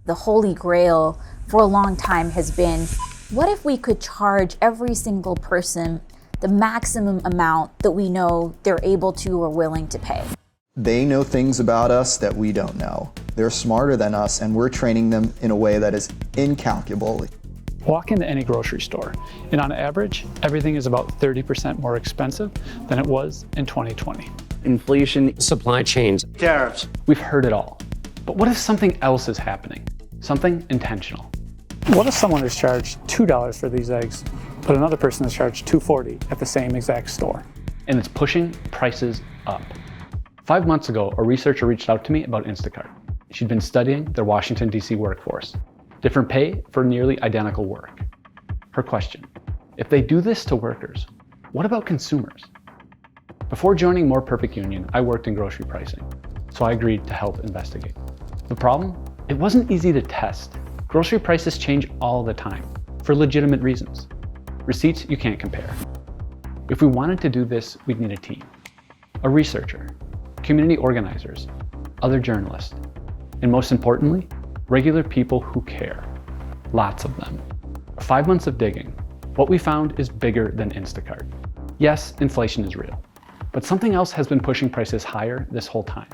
The holy grail for a long time has been, what if we could charge every single person the maximum amount that we know they're able to or willing to pay? They know things about us that we don't know. They're smarter than us, and we're training them in a way that is incalculable. Walk into any grocery store, and on average, everything is about 30% more expensive than it was in 2020. Inflation, supply chains, tariffs. We've heard it all. But what if something else is happening? Something intentional. What if someone is charged $2 for these eggs, but another person is charged $2.40 at the same exact store? And it's pushing prices up. 5 months ago, a researcher reached out to me about Instacart. She'd been studying their Washington, D.C. workforce. Different pay for nearly identical work. Her question: if they do this to workers, what about consumers? Before joining More Perfect Union, I worked in grocery pricing, so I agreed to help investigate. The problem? It wasn't easy to test. Grocery prices change all the time, for legitimate reasons. Receipts you can't compare. If we wanted to do this, we'd need a team. A researcher, community organizers, other journalists, and most importantly, regular people who care. Lots of them. 5 months of digging, what we found is bigger than Instacart. Yes, inflation is real, but something else has been pushing prices higher this whole time.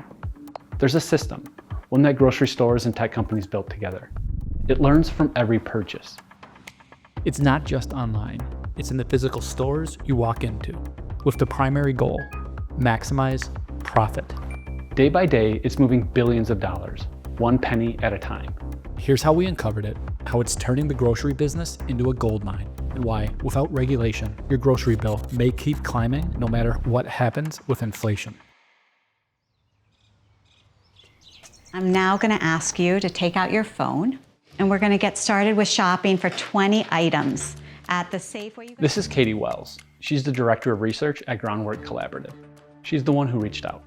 There's a system, one that grocery stores and tech companies built together. It learns from every purchase. It's not just online. It's in the physical stores you walk into, with the primary goal: maximize profit. Day by day, it's moving billions of dollars, one penny at a time. Here's how we uncovered it, how it's turning the grocery business into a gold mine, and why, without regulation, your grocery bill may keep climbing no matter what happens with inflation. I'm now going to ask you to take out your phone, and we're going to get started with shopping for 20 items at the Safeway. This is Katie Wells. She's the Director of Research at Groundwork Collaborative. She's the one who reached out.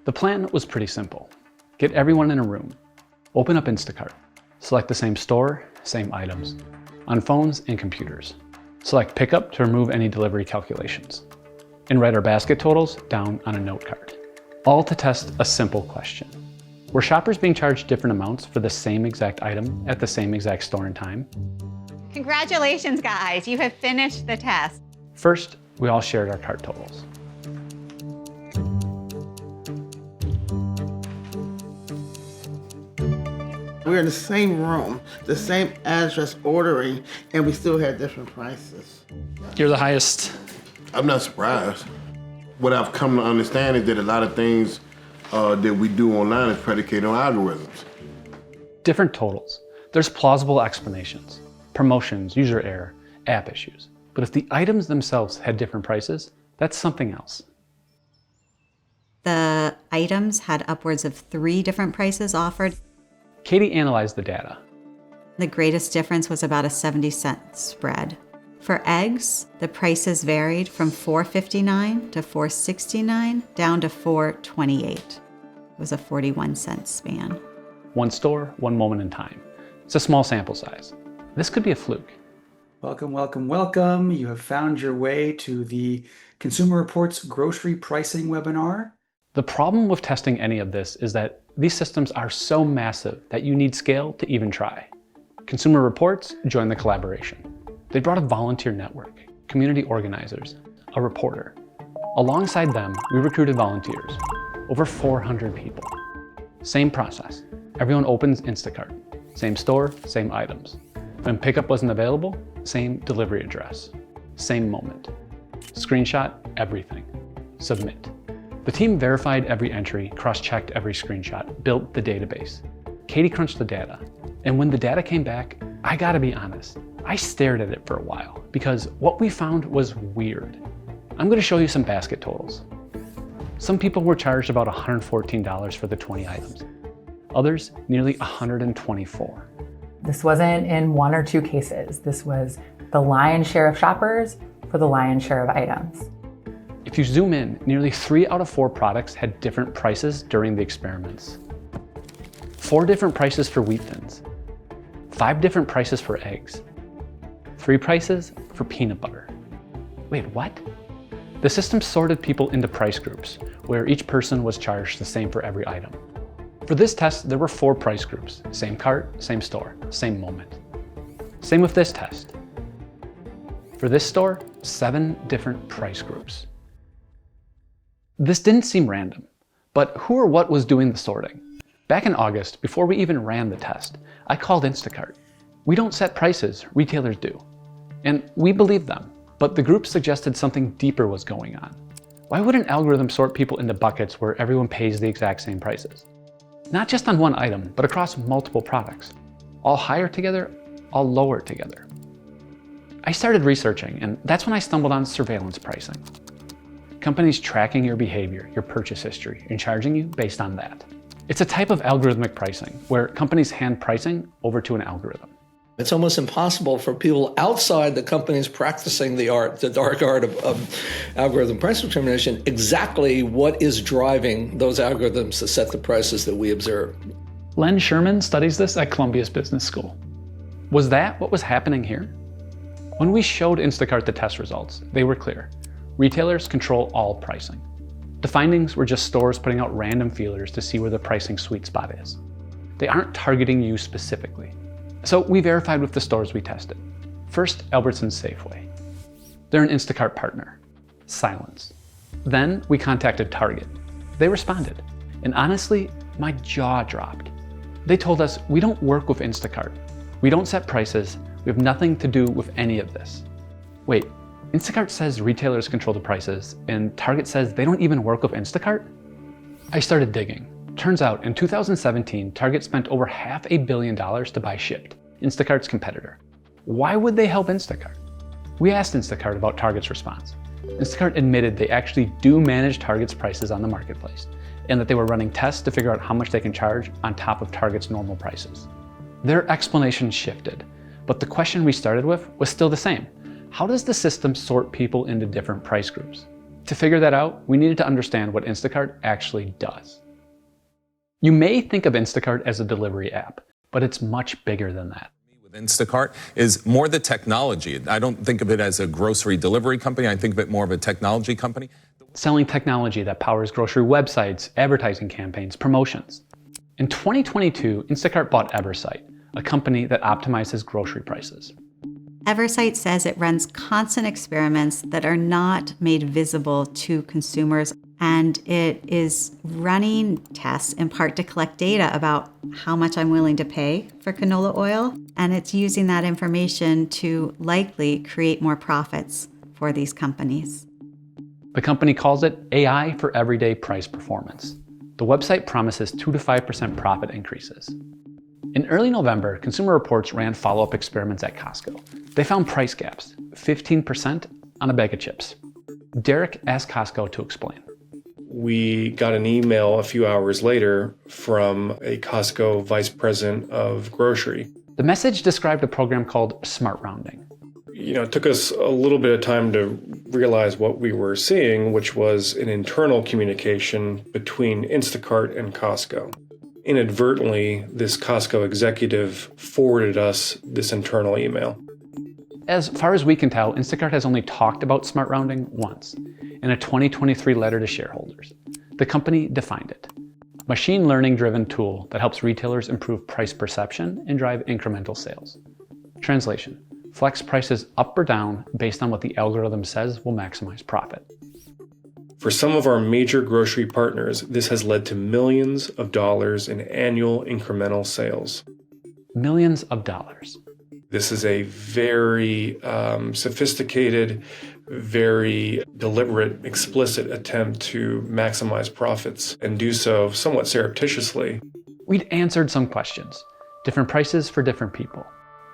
The plan was pretty simple. Get everyone in a room, open up Instacart, select the same store, same items, on phones and computers. Select pickup to remove any delivery calculations, and write our basket totals down on a note card. All to test a simple question. Were shoppers being charged different amounts for the same exact item at the same exact store and time? Congratulations, guys. You have finished the test. First, we all shared our cart totals. We're in the same room, the same address ordering, and we still had different prices. You're the highest. I'm not surprised. What I've come to understand is that a lot of things that we do online is predicated on algorithms. Different totals. There's plausible explanations. Promotions, user error, app issues. But if the items themselves had different prices, that's something else. The items had upwards of 3 different prices offered. Katie analyzed the data. The greatest difference was about a 70-cent spread. For eggs, the prices varied from $4.59 to $4.69 down to $4.28. It was a 41-cent span. One store, one moment in time. It's a small sample size. This could be a fluke. Welcome, welcome, welcome. You have found your way to the Consumer Reports Grocery Pricing webinar. The problem with testing any of this is that these systems are so massive that you need scale to even try. Consumer Reports joined the collaboration. They brought a volunteer network, community organizers, a reporter. Alongside them, we recruited volunteers, over 400 people. Same process. Everyone opens Instacart. Same store, same items. When pickup wasn't available, same delivery address. Same moment. Screenshot everything. Submit. The team verified every entry, cross-checked every screenshot, built the database. Katie crunched the data. And when the data came back, I gotta be honest, I stared at it for a while because what we found was weird. I'm gonna show you some basket totals. Some people were charged about $114 for the 20 items. Others, nearly $124. This wasn't in 1 or 2 cases. This was the lion's share of shoppers for the lion's share of items. If you zoom in, nearly 3 out of 4 products had different prices during the experiments. 4 different prices for wheat thins. 5 different prices for eggs. 3 prices for peanut butter. Wait, what? The system sorted people into price groups, where each person was charged the same for every item. For this test, there were 4 price groups. Same cart, same store, same moment. Same with this test. For this store, 7 different price groups. This didn't seem random, but who or what was doing the sorting? Back in August, before we even ran the test, I called Instacart. We don't set prices, retailers do. And we believed them, but the group suggested something deeper was going on. Why would an algorithm sort people into buckets where everyone pays the exact same prices? Not just on one item, but across multiple products. All higher together, all lower together. I started researching, and that's when I stumbled on surveillance pricing. Companies tracking your behavior, your purchase history, and charging you based on that. It's a type of algorithmic pricing where companies hand pricing over to an algorithm. It's almost impossible for people outside the companies practicing the dark art of algorithm price determination, exactly what is driving those algorithms to set the prices that we observe. Len Sherman studies this at Columbia's Business School. Was that what was happening here? When we showed Instacart the test results, they were clear. Retailers control all pricing. The findings were just stores putting out random feelers to see where the pricing sweet spot is. They aren't targeting you specifically. So we verified with the stores we tested. First, Albertsons Safeway. They're an Instacart partner. Silence. Then we contacted Target. They responded. And honestly, my jaw dropped. They told us, we don't work with Instacart. We don't set prices. We have nothing to do with any of this. Wait, Instacart says retailers control the prices, and Target says they don't even work with Instacart? I started digging. Turns out, in 2017, Target spent over $500 million to buy Shipt, Instacart's competitor. Why would they help Instacart? We asked Instacart about Target's response. Instacart admitted they actually do manage Target's prices on the marketplace, and that they were running tests to figure out how much they can charge on top of Target's normal prices. Their explanation shifted, but the question we started with was still the same. How does the system sort people into different price groups? To figure that out, we needed to understand what Instacart actually does. You may think of Instacart as a delivery app, but it's much bigger than that. With Instacart is more the technology. I don't think of it as a grocery delivery company. I think of it more of a technology company. Selling technology that powers grocery websites, advertising campaigns, promotions. In 2022, Instacart bought Eversight, a company that optimizes grocery prices. Eversight says it runs constant experiments that are not made visible to consumers, and it is running tests in part to collect data about how much I'm willing to pay for canola oil, and it's using that information to likely create more profits for these companies. The company calls it AI for Everyday Price Performance. The website promises 2 to 5% profit increases. In early November, Consumer Reports ran follow-up experiments at Costco. They found price gaps, 15% on a bag of chips. Derek asked Costco to explain. We got an email a few hours later from a Costco vice president of grocery. The message described a program called Smart Rounding. It took us a little bit of time to realize what we were seeing, which was an internal communication between Instacart and Costco. Inadvertently, this Costco executive forwarded us this internal email. As far as we can tell, Instacart has only talked about smart rounding once, in a 2023 letter to shareholders. The company defined it. Machine learning-driven tool that helps retailers improve price perception and drive incremental sales. Translation: flex prices up or down based on what the algorithm says will maximize profit. For some of our major grocery partners, this has led to millions of dollars in annual incremental sales. Millions of dollars. This is a very sophisticated, very deliberate, explicit attempt to maximize profits and do so somewhat surreptitiously. We'd answered some questions. Different prices for different people.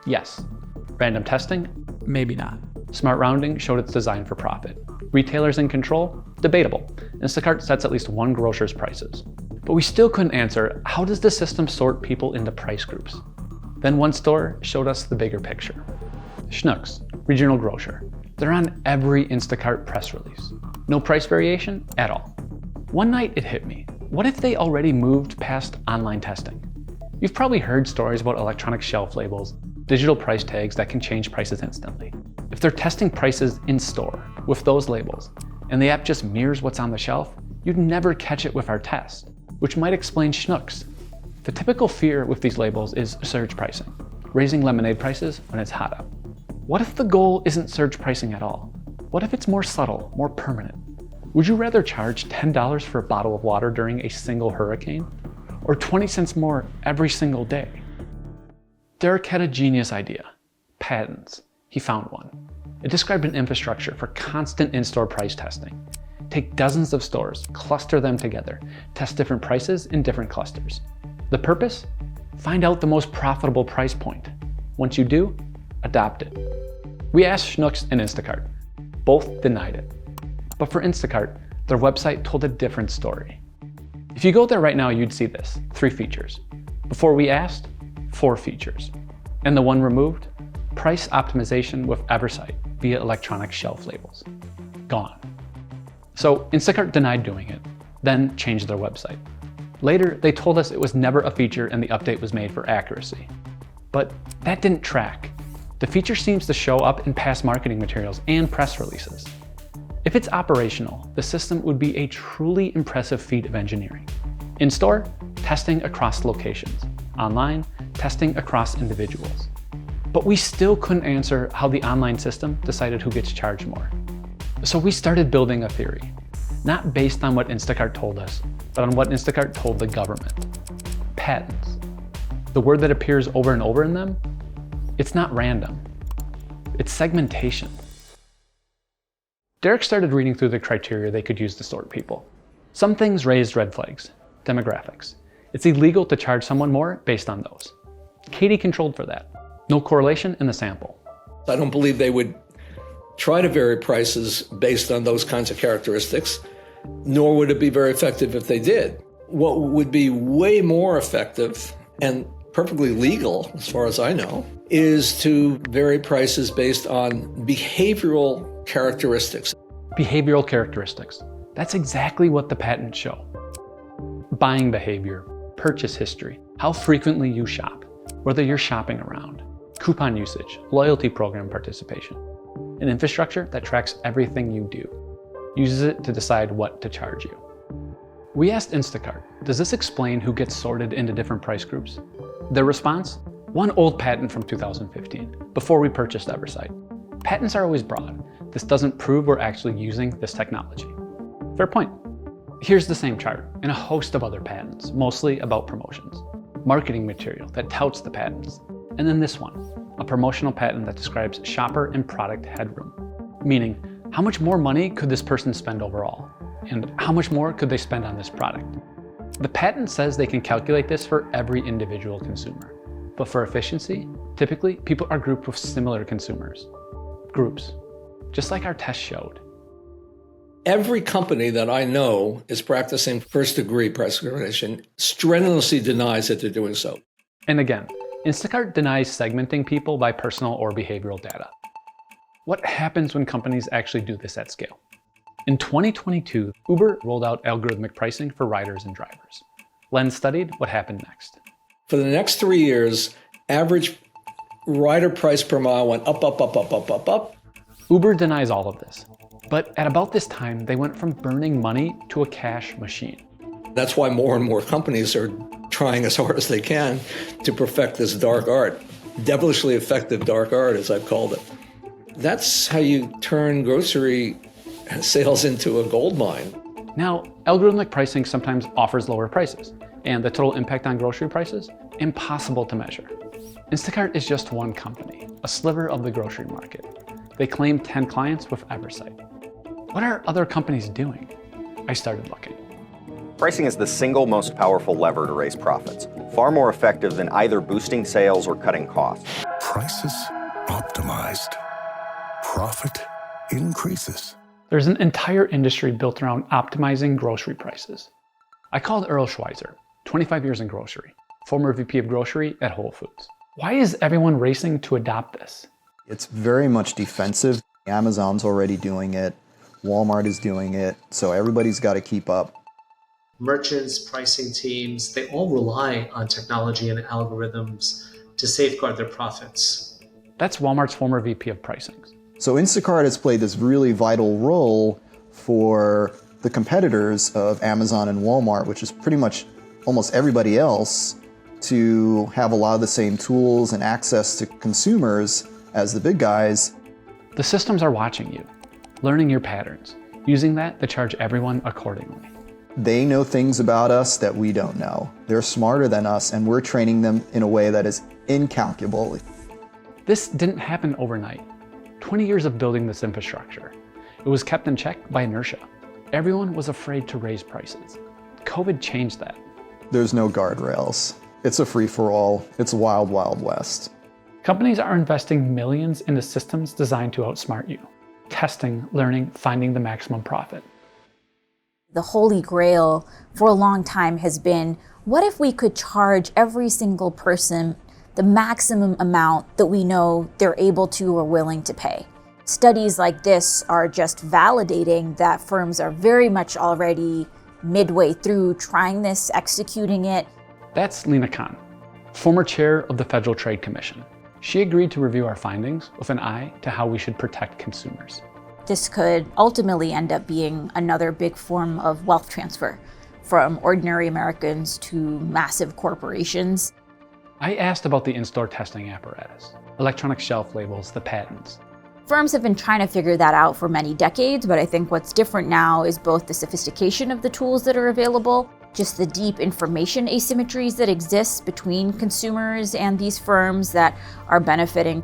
Yes. Random testing? Maybe not. Smart rounding showed it's designed for profit. Retailers in control? Debatable. Instacart sets at least one grocer's prices. But we still couldn't answer, how does the system sort people into price groups? Then one store showed us the bigger picture. Schnucks, regional grocer. They're on every Instacart press release. No price variation at all. One night it hit me. What if they already moved past online testing? You've probably heard stories about electronic shelf labels, digital price tags that can change prices instantly. If they're testing prices in store with those labels, and the app just mirrors what's on the shelf, you'd never catch it with our test, which might explain Schnucks. The typical fear with these labels is surge pricing, raising lemonade prices when it's hot out. What if the goal isn't surge pricing at all? What if it's more subtle, more permanent? Would you rather charge $10 for a bottle of water during a single hurricane, or 20 cents more every single day? Derek had a genius idea: patents. He found one. It described an infrastructure for constant in-store price testing. Take dozens of stores, cluster them together, test different prices in different clusters. The purpose? Find out the most profitable price point. Once you do, adopt it. We asked Schnucks and Instacart. Both denied it. But for Instacart, their website told a different story. If you go there right now, you'd see this: 3 features. Before we asked, 4 features. And the one removed? Price optimization with Eversight via electronic shelf labels. Gone. So Instacart denied doing it, then changed their website. Later, they told us it was never a feature and the update was made for accuracy. But that didn't track. The feature seems to show up in past marketing materials and press releases. If it's operational, the system would be a truly impressive feat of engineering. In-store, testing across locations. Online, testing across individuals. But we still couldn't answer how the online system decided who gets charged more. So we started building a theory, not based on what Instacart told us, but on what Instacart told the government. Patents. The word that appears over and over in them, it's not random. It's segmentation. Derek started reading through the criteria they could use to sort people. Some things raised red flags. Demographics. It's illegal to charge someone more based on those. Katie controlled for that. No correlation in the sample. I don't believe they would try to vary prices based on those kinds of characteristics, nor would it be very effective if they did. What would be way more effective and perfectly legal, as far as I know, is to vary prices based on behavioral characteristics. Behavioral characteristics. That's exactly what the patents show. Buying behavior, purchase history, how frequently you shop, whether you're shopping around, coupon usage, loyalty program participation. An infrastructure that tracks everything you do, uses it to decide what to charge you. We asked Instacart, does this explain who gets sorted into different price groups? Their response? One old patent from 2015, before we purchased Eversight. Patents are always broad. This doesn't prove we're actually using this technology. Fair point. Here's the same chart and a host of other patents, mostly about promotions. Marketing material that touts the patents. And then this one, a promotional patent that describes shopper and product headroom, meaning how much more money could this person spend overall, and how much more could they spend on this product. The patent says they can calculate this for every individual consumer, but for efficiency, typically people are grouped with similar consumers. Groups, just like our test showed. Every company that I know is practicing first-degree price discrimination strenuously denies that they're doing so. And again, Instacart denies segmenting people by personal or behavioral data. What happens when companies actually do this at scale? In 2022, Uber rolled out algorithmic pricing for riders and drivers. Len studied what happened next. For the next 3 years, average rider price per mile went up, up, up, up, up, up, up. Uber denies all of this. But at about this time, they went from burning money to a cash machine. That's why more and more companies are trying as hard as they can to perfect this dark art. Devilishly effective dark art, as I've called it. That's how you turn grocery sales into a gold mine. Now, algorithmic pricing sometimes offers lower prices, and the total impact on grocery prices, impossible to measure. Instacart is just one company, a sliver of the grocery market. They claim 10 clients with Eversight. What are other companies doing? I started looking. Pricing is the single most powerful lever to raise profits, far more effective than either boosting sales or cutting costs. Prices optimized. Profit increases. There's an entire industry built around optimizing grocery prices. I called Earl Schweizer, 25 years in grocery, former VP of grocery at Whole Foods. Why is everyone racing to adopt this? It's very much defensive. Amazon's already doing it. Walmart is doing it. So everybody's got to keep up. Merchants, pricing teams, they all rely on technology and algorithms to safeguard their profits. That's Walmart's former VP of pricing. So Instacart has played this really vital role for the competitors of Amazon and Walmart, which is pretty much almost everybody else to have a lot of the same tools and access to consumers as the big guys. The systems are watching you, learning your patterns, using that to charge everyone accordingly. They know things about us that we don't know. They're smarter than us, and we're training them in a way that is incalculable. This didn't happen overnight. 20 years of building this infrastructure. It was kept in check by inertia. Everyone was afraid to raise prices. COVID changed that. There's no guardrails. It's a free-for-all. It's wild, wild west. Companies are investing millions into systems designed to outsmart you. Testing, learning, finding the maximum profit. The holy grail for a long time has been, what if we could charge every single person the maximum amount that we know they're able to or willing to pay? Studies like this are just validating that firms are very much already midway through trying this, executing it. That's Lena Khan, former chair of the Federal Trade Commission. She agreed to review our findings with an eye to how we should protect consumers. This could ultimately end up being another big form of wealth transfer from ordinary Americans to massive corporations. I asked about the in-store testing apparatus, electronic shelf labels, the patents. Firms have been trying to figure that out for many decades, but I think what's different now is both the sophistication of the tools that are available, just the deep information asymmetries that exist between consumers and these firms that are benefiting.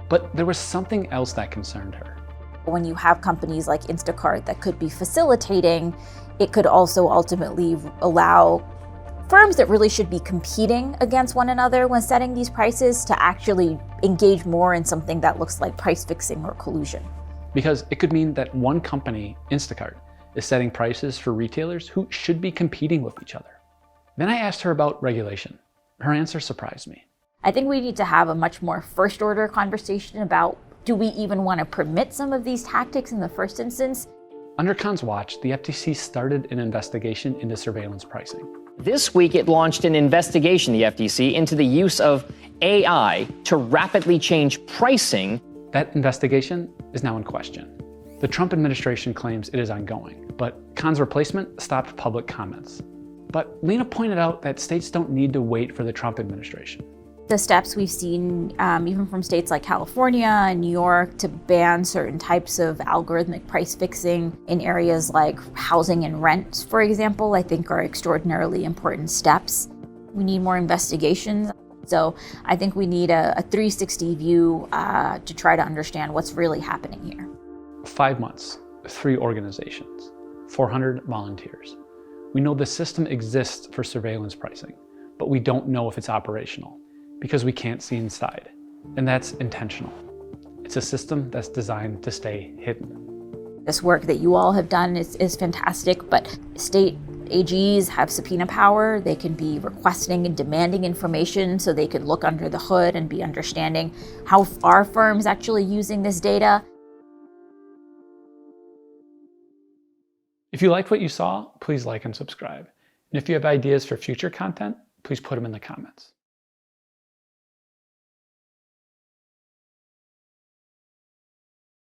But there was something else that concerned her. When you have companies like Instacart that could be facilitating, it could also ultimately allow firms that really should be competing against one another when setting these prices to actually engage more in something that looks like price fixing or collusion. Because it could mean that one company, Instacart, is setting prices for retailers who should be competing with each other. Then I asked her about regulation. Her answer surprised me. I think we need to have a much more first order conversation about, do we even want to permit some of these tactics in the first instance? Under Khan's watch, the FTC started an investigation into surveillance pricing. This week, it launched an investigation, the FTC, into the use of AI to rapidly change pricing. That investigation is now in question. The Trump administration claims it is ongoing, but Khan's replacement stopped public comments. But Lena pointed out that states don't need to wait for the Trump administration. The steps we've seen, even from states like California and New York, to ban certain types of algorithmic price fixing in areas like housing and rent, for example, I think are extraordinarily important steps. We need more investigations. So I think we need a 360 view to try to understand what's really happening here. 5 months, 3 organizations, 400 volunteers. We know the system exists for surveillance pricing, but we don't know if it's operational, because we can't see inside. And that's intentional. It's a system that's designed to stay hidden. This work that you all have done is fantastic, but state AGs have subpoena power. They can be requesting and demanding information so they can look under the hood and be understanding how are firms actually using this data. If you liked what you saw, please like and subscribe. And if you have ideas for future content, please put them in the comments.